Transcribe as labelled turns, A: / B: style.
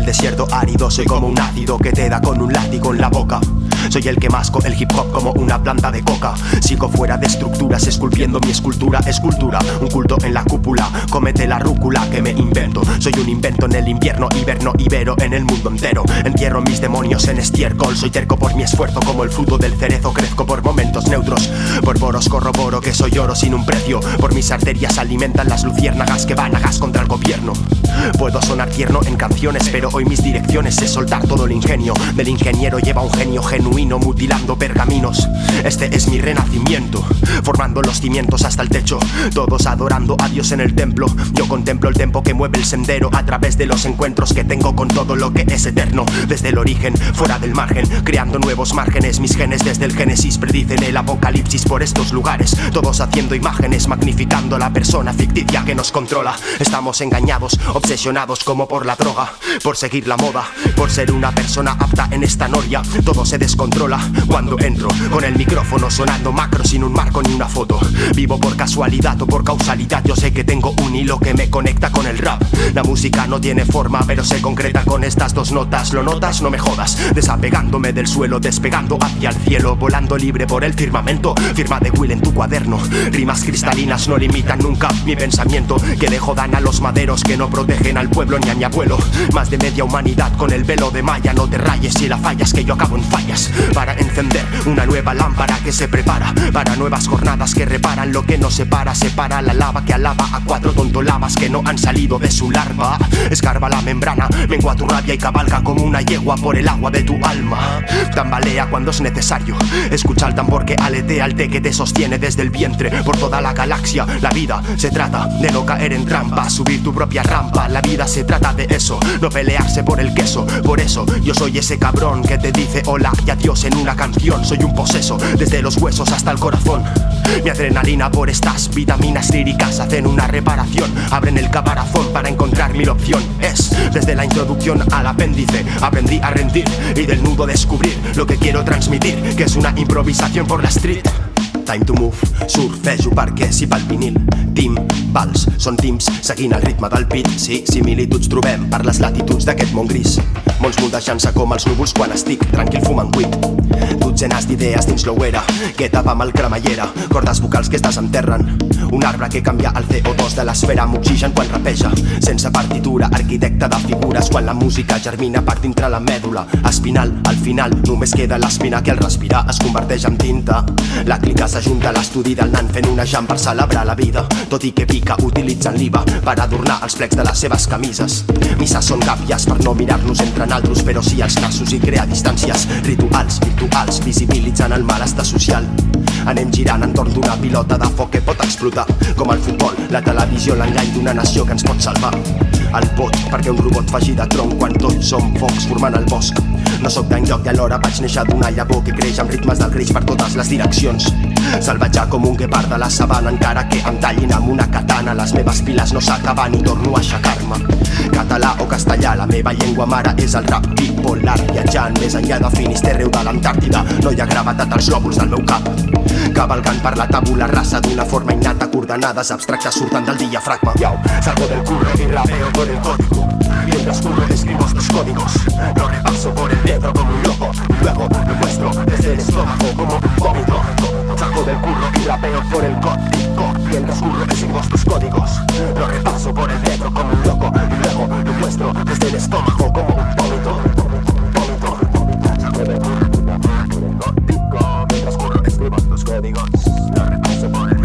A: desierto árido, soy como un ácido que te da con un látigo en la boca. Soy el que masco el hip hop como una planta de coca. Sigo fuera de estructuras, esculpiendo mi escultura. Escultura, un culto en la cúpula. Cómete la rúcula que me invento. Soy un invento en el invierno, hiberno, ibero en el mundo entero. Entierro mis demonios en estiércol. Soy terco por mi esfuerzo, como el fruto del cerezo. Crezco por momentos neutros. Por poros corroboro que soy oro sin un precio. Por mis arterias alimentan las luciérnagas que van a gas contra el gobierno. Puedo sonar tierno en canciones, pero hoy mis direcciones es soltar todo el ingenio. Del ingeniero lleva un genio genuino, mutilando pergaminos. Este es mi renacimiento, formando los cimientos hasta el techo. Todos adorando a Dios en el templo. Yo contemplo el tempo que mueve el sendero a través de los encuentros que tengo con todo lo que es eterno. Desde el origen, fuera del margen, creando nuevos márgenes. Mis genes desde el Génesis predicen el apocalipsis por estos lugares. Todos haciendo imágenes, magnificando la persona ficticia que nos controla. Estamos engañados, obsesionados como por la droga, por seguir la moda, por ser una persona apta en esta noria. Todo se descontrola cuando entro con el micrófono sonando macro sin un marco ni una foto. Vivo por casualidad o por causalidad, yo sé que tengo un hilo que me conecta con el rap. La música no tiene forma pero se concreta con estas dos notas. ¿Lo notas? No me jodas. Desapegándome del suelo, despegando hacia el cielo, volando libre por el firmamento. Firma de Will en tu cuaderno. Rimas cristalinas no limitan nunca mi pensamiento, que le jodan a los maderos que no protegen al pueblo ni a mi abuelo. Más de media humanidad con el velo de malla. No te rayes si la fallas, que yo acabo en fallas. Para encender una nueva lámpara que se prepara para nuevas jornadas que reparan lo que nos separa. Separa la lava que alaba a cuatro tontolamas que no han salido de su larva. Escarba la membrana, mengua tu rabia y cabalga como una yegua por el agua de tu alma. Tambalea cuando es necesario. Escucha el tambor que aletea el té que te sostiene desde el vientre por toda la galaxia. La vida se trata de no caer en trampa, subir tu propia rampa. La vida se trata de eso, no pelearse por el queso. Por eso yo soy ese cabrón que te dice hola y adiós en una canción. Soy un poseso, desde los huesos hasta el corazón. Mi adrenalina por estas vitaminas líricas hacen una reparación. Abren el caparazón para encontrar mi opción. Es desde la introducción al apéndice. Aprendí a rendir y del nudo descubrir lo que quiero transmitir, que és una improvisación por la street. Time to move, surfejo perquè si pel vinil. Timbals, són tims seguint el ritme del beat. Sí, similituds trobem per les latituds d'aquest món gris. Mons moldejant-se com els núvols quan estic tranquil fumant cuit. Dotzenes d'idees dins l'ouera que tapa amb el cremallera. Cordes vocals que es desenterren. Un arbre que canvia el CO2 de l'esfera amb oxigen quan rapeja. Sense partitura, arquitecte de figures quan la música germina per dintre la mèdula espinal. Al final només queda l'espina que al respirar es converteix en tinta. La clica s'ajunta a l'estudi del nan fent una jam per celebrar la vida. Tot i que pica utilitzen l'IVA per adornar els plecs de les seves camises. Misses són gàbies per no mirar-nos entre naltros, però sí els nassos i crear distàncies. Rituals virtuals visibilitzen el malestar social. Anem girant entorn d'una pilota de foc que pot explotar, com el futbol, la televisió, l'engany d'una nació que ens pot salvar. El vot perquè un robot faci de tronc quan tots som focs formant el bosc. No sóc d'enlloc i alhora vaig néixer d'una llavor que creix amb ritmes del greix per totes les direccions. Salvatjar com un guepard de la sabana, encara que em tallin amb una katana. Les meves piles no s'acaben i torno a aixecar-me. Català o castellà, la meva llengua mare és el rap bipolar. Viatjant més enllà de Finisterre o de l'Antàrtida, no hi ha gravetat als lòbuls del meu cap. Cavalgant per la tabula rasa d'una forma innata, coordenades abstractes surten del diafragma. Salgo del curro y rapeo por el código. Mientras curro escribo estos códigos. Lo repaso por el dedo como un loco. Luego lo muestro desde el estómago como un vómito. Salgo del curro y rapeo por el código. Mientras curro escribo estos códigos. Lo repaso por el dedo como un loco. Y luego lo muestro desde el estómago como un vómito. Salgo del curro y rapeo por el código. Mientras curro escribo estos códigos. Lo repaso por el